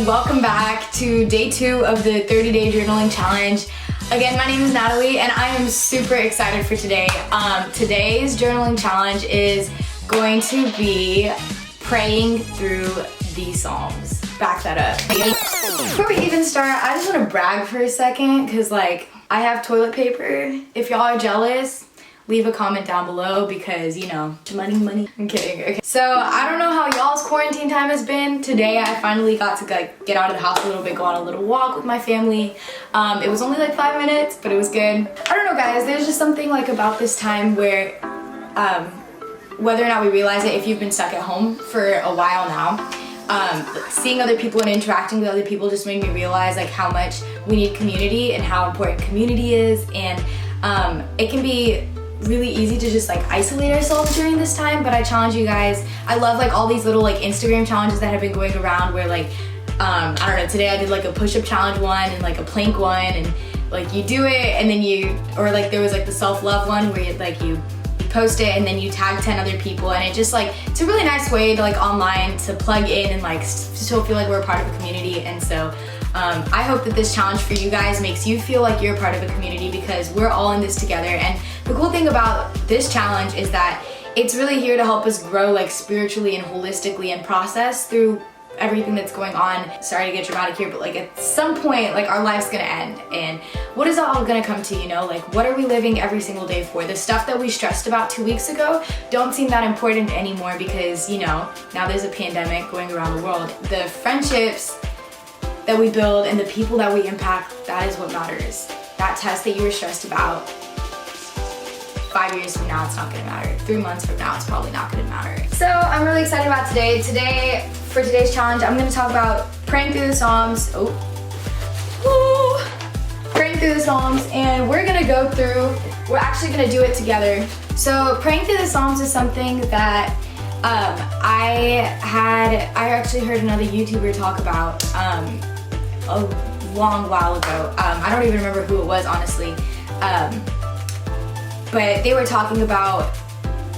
and welcome back to day 2 of the 30-day journaling challenge. Again, my name is Natalie and I am super excited for today. Today's journaling challenge is going to be praying through the Psalms. Back that up. Before we even start, I just want to brag for a second because I have toilet paper. If y'all are jealous, leave a comment down below because, you know, money. I'm kidding. Okay. So I don't know how y'all's quarantine time has been. Today I finally got to get out of the house a little bit, go on a little walk with my family. It was only 5 minutes, but it was good. I don't know, guys. There's just something about this time where, whether or not we realize it, if you've been stuck at home for a while now, seeing other people and interacting with other people just made me realize how much we need community and how important community is. And it can be really easy to just isolate ourselves during this time, but I challenge you guys. I love all these little Instagram challenges that have been going around where I don't know, today I did a push-up challenge one and a plank one, and you do it and then there was the self-love one where you post it and then you tag 10 other people, and it just it's a really nice way to online to plug in and still feel we're a part of a community. And so I hope that this challenge for you guys makes you feel like you're a part of a community because we're all in this together. And the cool thing about this challenge is that it's really here to help us grow spiritually and holistically and process through everything that's going on. Sorry to get dramatic here, but at some point our life's gonna end, and what is it all gonna come to, what are we living every single day for? The stuff that we stressed about 2 weeks ago don't seem that important anymore because now there's a pandemic going around the world. The friendships that we build and the people that we impact, that is what matters. That test that you were stressed about, 5 years from now, it's not gonna matter. 3 months from now, it's probably not gonna matter. So I'm really excited about today. For today's challenge, I'm gonna talk about praying through the Psalms. Praying through the Psalms, and we're actually gonna do it together. So praying through the Psalms is something that I actually heard another YouTuber talk about a long while ago. I don't even remember who it was, honestly. But they were talking about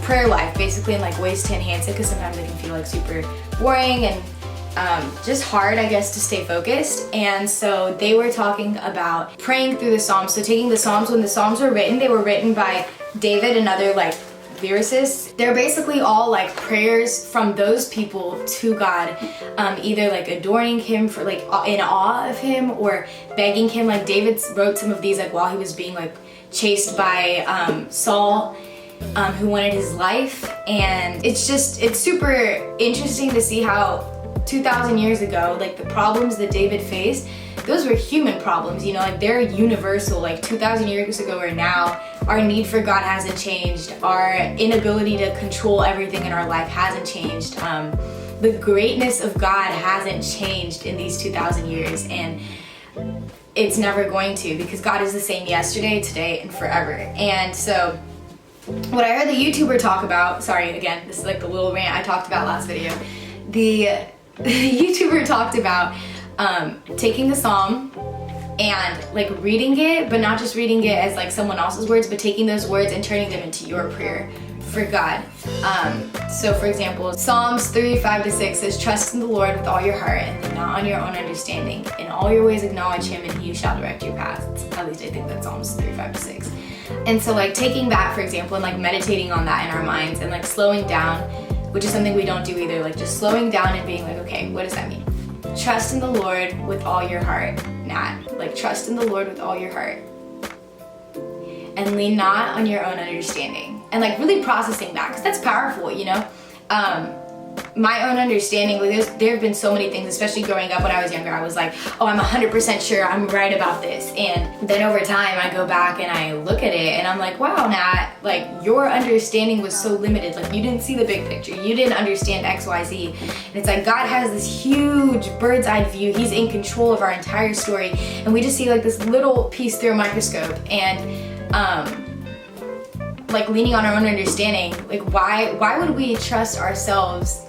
prayer life, basically, and ways to enhance it, because sometimes it can feel super boring and just hard, I guess, to stay focused. And so they were talking about praying through the Psalms. So taking the Psalms, when the Psalms were written, they were written by David and other lyricists. They're basically all prayers from those people to God, either adoring him for in awe of him or begging him. David wrote some of these while he was being chased by Saul, who wanted his life. And it's super interesting to see how 2,000 years ago, the problems that David faced, those were human problems, they're universal. 2,000 years ago or now, our need for God hasn't changed. Our inability to control everything in our life hasn't changed. The greatness of God hasn't changed in these 2,000 years, and it's never going to, because God is the same yesterday, today, and forever. And so what I heard the YouTuber talk about, sorry, again, this is the little rant I talked about last video. The YouTuber talked about taking the Psalm and reading it, but not just reading it as someone else's words, but taking those words and turning them into your prayer for God. So for example, Psalms 3:5-6 says, "Trust in the Lord with all your heart and lean not on your own understanding. In all your ways acknowledge him and he shall direct your paths." At least I think that's Psalms 3:5-6. And so taking that, for example, and meditating on that in our minds and slowing down, which is something we don't do either, just slowing down and being okay, what does that mean? Trust in the Lord with all your heart, Nat. Trust in the Lord with all your heart. And lean not on your own understanding. And really processing that, because that's powerful, my own understanding, there have been so many things, especially growing up when I was younger, I was oh, I'm 100% sure I'm right about this. And then over time, I go back and I look at it and I'm wow, Nat, your understanding was so limited. You didn't see the big picture. You didn't understand X, Y, Z. And it's God has this huge bird's eye view. He's in control of our entire story. And we just see this little piece through a microscope. And, leaning on our own understanding, why would we trust ourselves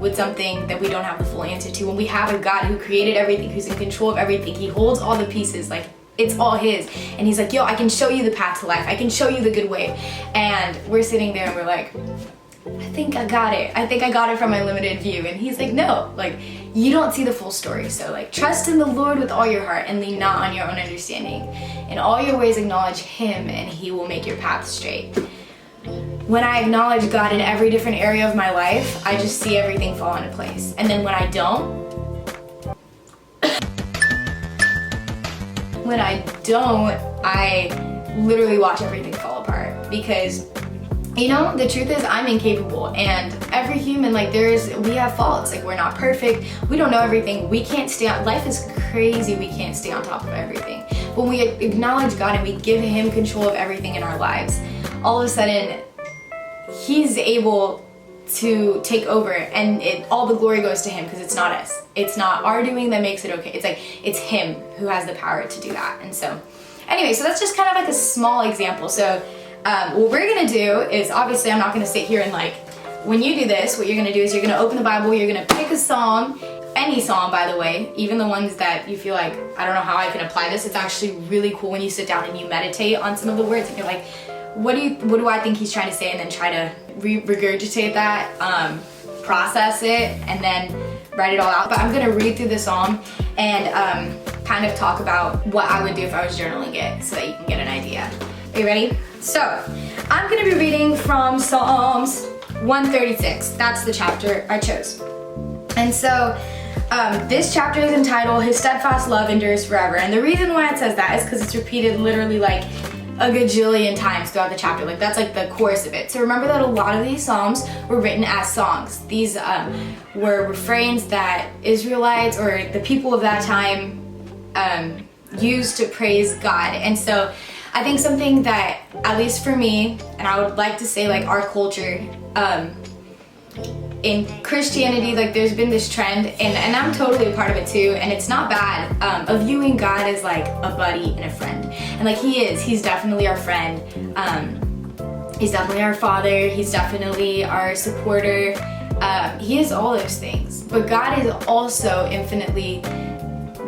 with something that we don't have the full answer to when we have a God who created everything, who's in control of everything? He holds all the pieces, it's all his. And he's yo, I can show you the path to life. I can show you the good way. And we're sitting there and we're I think I got it from my limited view. And he's like, no, like, you don't see the full story. So like, trust in the Lord with all your heart and lean not on your own understanding. In all your ways acknowledge him and he will make your path straight. When I acknowledge God in every different area of my life, I just see everything fall into place. And then when I don't, I literally watch everything fall apart. Because, you know, the truth is I'm incapable, and every human, like, we have faults. Like, we're not perfect, we don't know everything, we can't stay on, life is crazy, we can't stay on top of everything. When we acknowledge God and we give him control of everything in our lives, all of a sudden he's able to take over, and all the glory goes to him, because it's not us. It's not our doing that makes it okay. It's like, it's him who has the power to do that. And so anyway, so that's just kind of like a small example. So what we're gonna do is, obviously I'm not gonna sit here and like, when you do this, what you're gonna do is you're gonna open the Bible, you're gonna pick a psalm, any psalm, by the way, even the ones that you feel like, I don't know how I can apply this. It's actually really cool when you sit down and you meditate on some of the words and you're like, what do I think he's trying to say, and then try to regurgitate that, process it, and then write it all out. But I'm gonna read through the psalm and kind of talk about what I would do if I was journaling it, so that you can get an idea. Are you ready? So I'm gonna be reading from Psalms 136. That's the chapter I chose. And so this chapter is entitled "His Steadfast Love Endures Forever." And the reason why it says that is because it's repeated literally like a gajillion times throughout the chapter. Like, that's like the chorus of it. So remember that a lot of these psalms were written as songs. These were refrains that Israelites or the people of that time used to praise God. And so I think something that, at least for me, and I would like to say like our culture, in Christianity, like, there's been this trend, and I'm totally a part of it too, and it's not bad, of viewing God as like a buddy and a friend. And like, he's definitely our friend. He's definitely our father, he's definitely our supporter. He is all those things. But God is also infinitely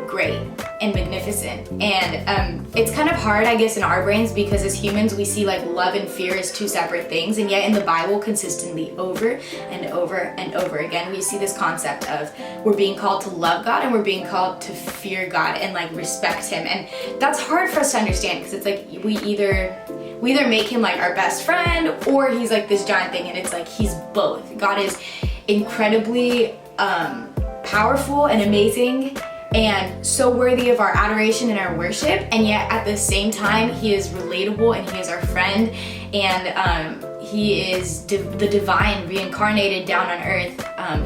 great and magnificent. And it's kind of hard, I guess, in our brains, because as humans we see like love and fear as two separate things, and yet in the Bible consistently over and over and over again we see this concept of we're being called to love God and we're being called to fear God and like respect him. And that's hard for us to understand, because it's like we either make him like our best friend, or he's like this giant thing, and it's like he's both. God is incredibly powerful and amazing and so worthy of our adoration and our worship, and yet at the same time he is relatable and he is our friend, and he is the divine reincarnated down on earth,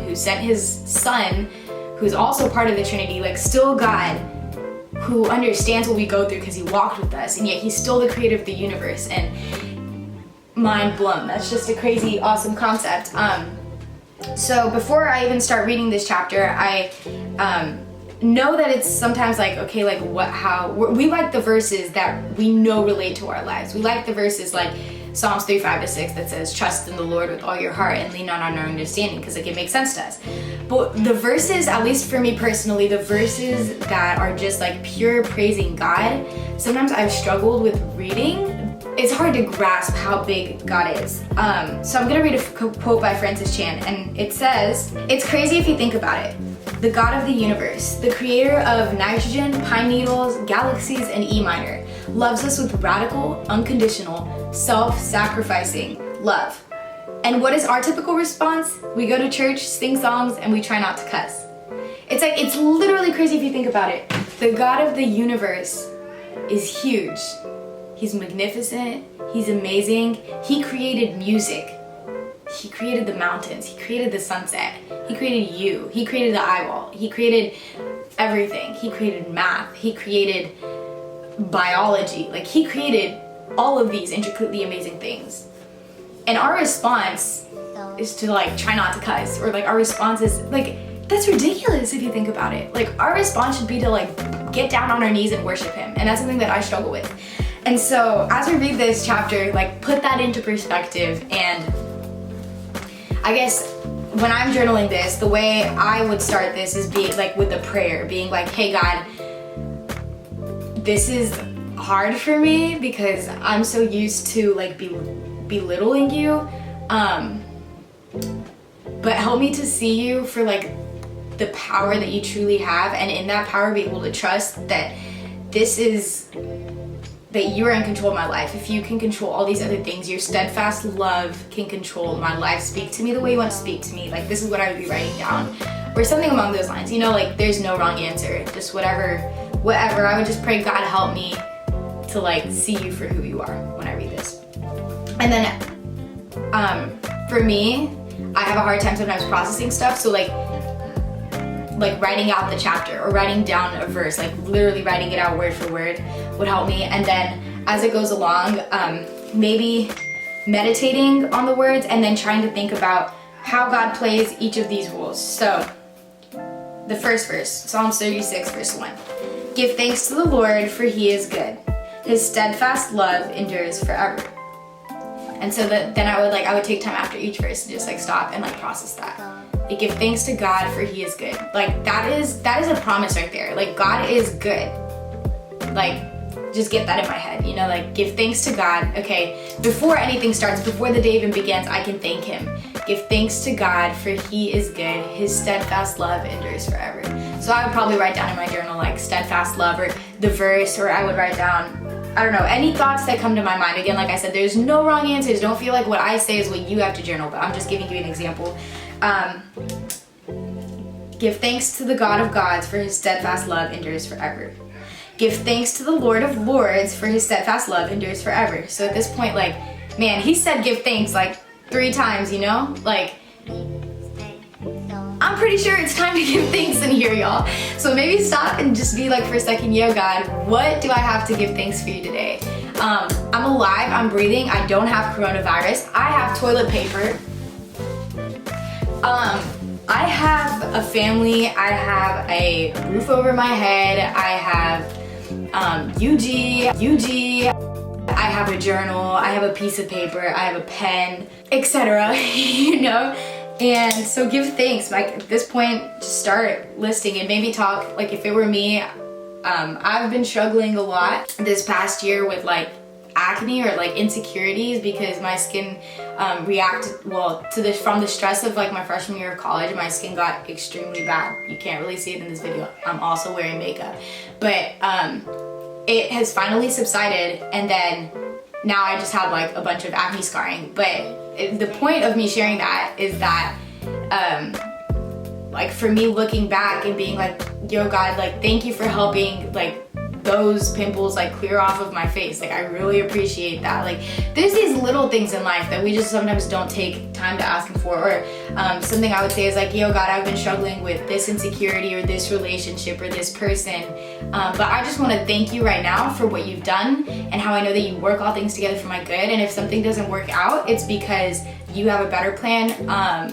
who sent his son, who's also part of the Trinity, like still God, who understands what we go through because he walked with us, and yet he's still the creator of the universe. And mind blown. That's just a crazy awesome concept. So before I even start reading this chapter, I know that it's sometimes like, okay, like we like the verses that we know relate to our lives. We like the verses like Psalms 3:5-6 that says, trust in the Lord with all your heart and lean not on our understanding, because like it makes sense to us. But the verses, at least for me personally, the verses that are just like pure praising God, sometimes I've struggled with reading. It's hard to grasp how big God is. So I'm gonna read a quote by Francis Chan, and it says, "It's crazy if you think about it. The God of the universe, the creator of nitrogen, pine needles, galaxies, and E minor, loves us with radical, unconditional, self-sacrificing love. And what is our typical response? We go to church, sing songs, and we try not to cuss." It's like, it's literally crazy if you think about it. The God of the universe is huge. He's magnificent, he's amazing. He created music. He created the mountains, he created the sunset, he created you, he created the eyeball, he created everything. He created math, he created biology, like he created all of these intricately amazing things. And our response is to like try not to cuss, or like our response is like, that's ridiculous if you think about it. Like our response should be to like get down on our knees and worship him. And that's something that I struggle with. And so as we read this chapter, like put that into perspective. And I guess when I'm journaling this, the way I would start this is being like with a prayer, being like, hey God, this is hard for me because I'm so used to like belittling you. but help me to see you for like the power that you truly have, and in that power be able to trust that that you are in control of my life. If you can control all these other things, your steadfast love can control my life. Speak to me the way you want to speak to me. Like, this is what I would be writing down, or something along those lines. You know, like, there's no wrong answer. Just whatever. I would just pray, God, help me to like see you for who you are when I read this. And then, for me, I have a hard time sometimes processing stuff. So like writing out the chapter or writing down a verse, like literally writing it out word for word would help me. And then as it goes along, maybe meditating on the words and then trying to think about how God plays each of these roles. So the first verse, Psalms 36 verse 1. Give thanks to the Lord, for he is good. His steadfast love endures forever. And so then I would take time after each verse and just like stop and like process that. Like, give thanks to God, for he is good. Like, that is a promise right there. Like, God is good. Like, just get that in my head, you know, like, give thanks to God. Okay, before anything starts, before the day even begins, I can thank him. Give thanks to God, for he is good. His steadfast love endures forever. So I would probably write down in my journal like steadfast love, or the verse, or I would write down, I don't know, any thoughts that come to my mind. Again, like I said, there's no wrong answers. Don't feel like what I say is what you have to journal, but I'm just giving you an example. Give thanks to the God of gods, for his steadfast love endures forever. Give thanks to the Lord of lords, for his steadfast love endures forever. So at this point, like, man, he said give thanks like 3 times, you know? Like, I'm pretty sure it's time to give thanks in here, y'all. So maybe stop and just be like for a second, yo, God, what do I have to give thanks for you today? I'm alive, I'm breathing, I don't have coronavirus, I have toilet paper. I have a family, I have a roof over my head, I have UG, I have a journal, I have a piece of paper, I have a pen, etc. You know? And so give thanks. Like, at this point, just start listing and maybe talk, like, if it were me, I've been struggling a lot this past year with like acne or like insecurities, because my skin reacted from the stress of like my freshman year of college. My skin got extremely bad. You can't really see it in this video. I'm also wearing makeup, but it has finally subsided, and then now I just have like a bunch of acne scarring. But the point of me sharing that is that like, for me, looking back and being like, yo, God, like, thank you for helping like those pimples like clear off of my face. Like, I really appreciate that. Like, there's these little things in life that we just sometimes don't take time to ask him for. Or something I would say is like, yo, God, I've been struggling with this insecurity or this relationship or this person, but I just want to thank you right now for what you've done and how I know that you work all things together for my good. And if something doesn't work out, it's because you have a better plan.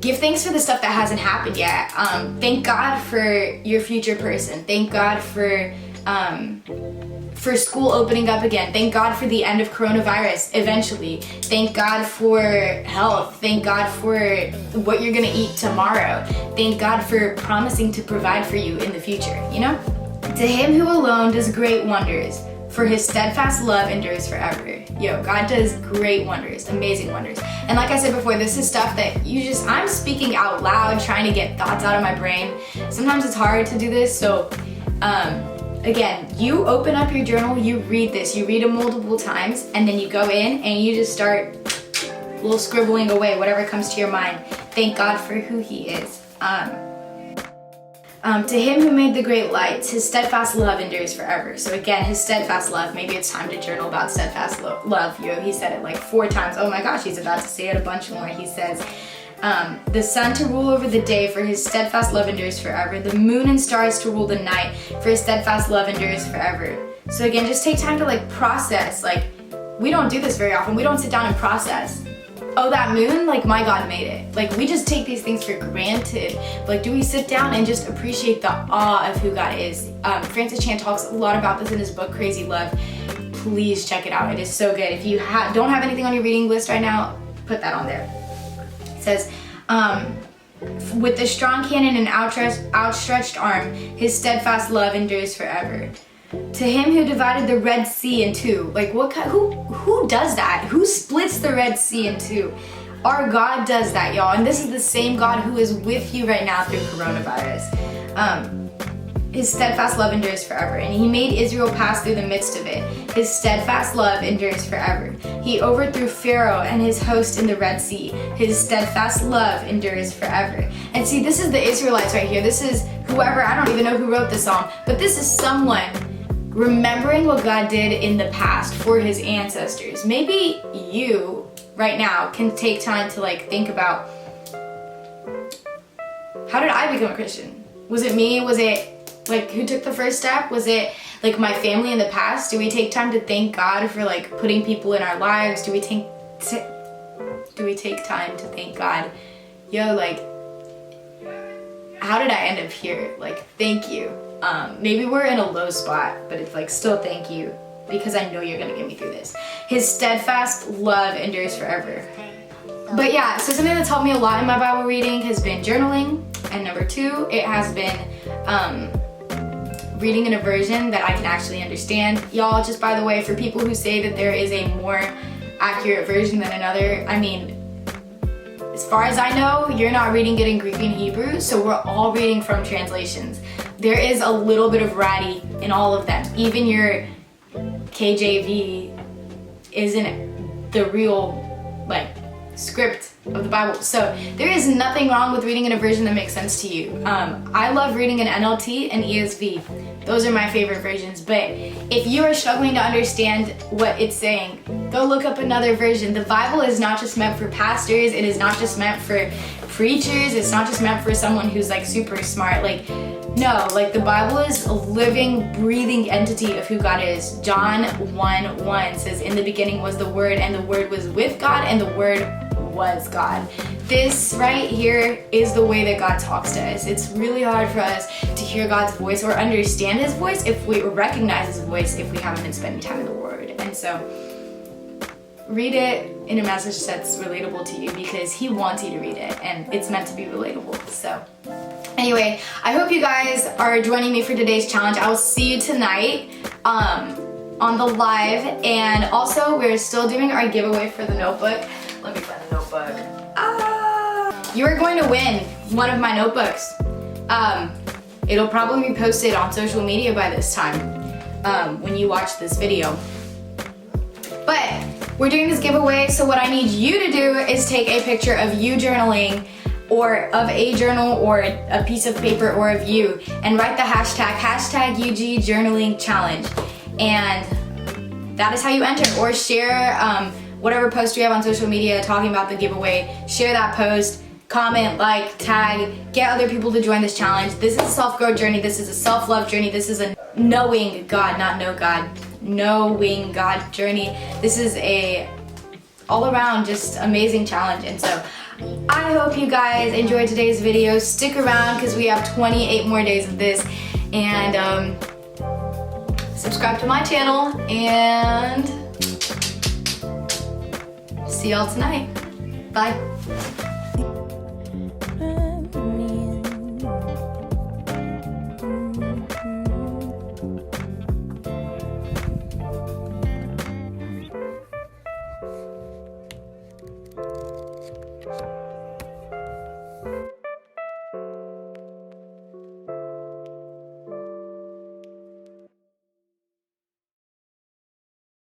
Give thanks for the stuff that hasn't happened yet. Thank God for your future person. Thank God for school opening up again. Thank God for the end of coronavirus eventually. Thank God for health. Thank God for what you're gonna eat tomorrow. Thank God for promising to provide for you in the future, you know? To him who alone does great wonders, for his steadfast love endures forever. Yo, God does great wonders, amazing wonders. And like I said before, this is stuff that I'm speaking out loud, trying to get thoughts out of my brain. Sometimes it's hard to do this, so again, you open up your journal, you read this, you read it multiple times, and then you go in and you just start little scribbling away whatever comes to your mind. Thank God for who he is. To him who made the great lights, his steadfast love endures forever. So again, his steadfast love, maybe it's time to journal about steadfast love. He said it like 4 times. Oh my gosh, he's about to say it a bunch more. He says, the sun to rule over the day, for his steadfast love endures forever. The moon and stars to rule the night, for his steadfast love endures forever. So again, just take time to like process. Like, we don't do this very often. We don't sit down and process. Oh, that moon, like, my God made it. Like, we just take these things for granted. Like, do we sit down and just appreciate the awe of who God is? Francis Chan talks a lot about this in his book, Crazy Love. Please check it out. It is so good. If you don't have anything on your reading list right now, put that on there. It says, with the strong cannon and outstretched arm, his steadfast love endures forever. To him who divided the Red Sea in two. Like, who does that? Who splits the Red Sea in two? Our God does that, y'all. And this is the same God who is with you right now through coronavirus. His steadfast love endures forever, and he made Israel pass through the midst of it. His steadfast love endures forever. He overthrew Pharaoh and his host in the Red Sea. His steadfast love endures forever. And see, this is the Israelites right here. This is whoever, I don't even know who wrote this psalm, but this is someone remembering what God did in the past for his ancestors. Maybe you right now can take time to think about, how did I become a Christian? Was it me? Was it who took the first step? Was it my family in the past? Do we take time to thank God for putting people in our lives? Do we take time to thank God? Yo, how did I end up here? Thank you. Maybe we're in a low spot, but it's still thank you, because I know you're gonna get me through this. His steadfast love endures forever. But yeah, so something that's helped me a lot in my Bible reading has been journaling, and number 2, it has been reading in a version that I can actually understand. Y'all, just by the way, for people who say that there is a more accurate version than another, I mean, as far as I know, you're not reading it in Greek and Hebrew, so we're all reading from translations. There is a little bit of ratty in all of them. Even your KJV isn't the real script of the Bible. So there is nothing wrong with reading in a version that makes sense to you. I love reading an NLT and ESV. Those are my favorite versions. But if you are struggling to understand what it's saying, go look up another version. The Bible is not just meant for pastors. It is not just meant for preachers. It's not just meant for someone who's super smart. No, the Bible is a living, breathing entity of who God is. John 1:1 says, in the beginning was the Word, and the Word was with God, and the Word was God. This right here is the way that God talks to us. It's really hard for us to hear God's voice or understand his voice or recognize his voice if we haven't been spending time in the Word. And so read it in a message that's relatable to you, because he wants you to read it, and it's meant to be relatable. So anyway, I hope you guys are joining me for today's challenge. I will see you tonight on the live, and also we're still doing our giveaway for the notebook. Let me find the notebook. You are going to win one of my notebooks. It'll probably be posted on social media by this time when you watch this video. But we're doing this giveaway, so what I need you to do is take a picture of you journaling, or of a journal, or a piece of paper, or of you, and write the hashtag UG Journaling Challenge. And that is how you enter. Or share whatever post you have on social media talking about the giveaway. Share that post, comment, tag, get other people to join this challenge. This is a self-growth journey. This is a self-love journey. This is a knowing God, not know God, knowing God journey. This is a all around just amazing challenge. And so I hope you guys enjoyed today's video. Stick around, because we have 28 more days of this. And subscribe to my channel, and see y'all tonight. Bye.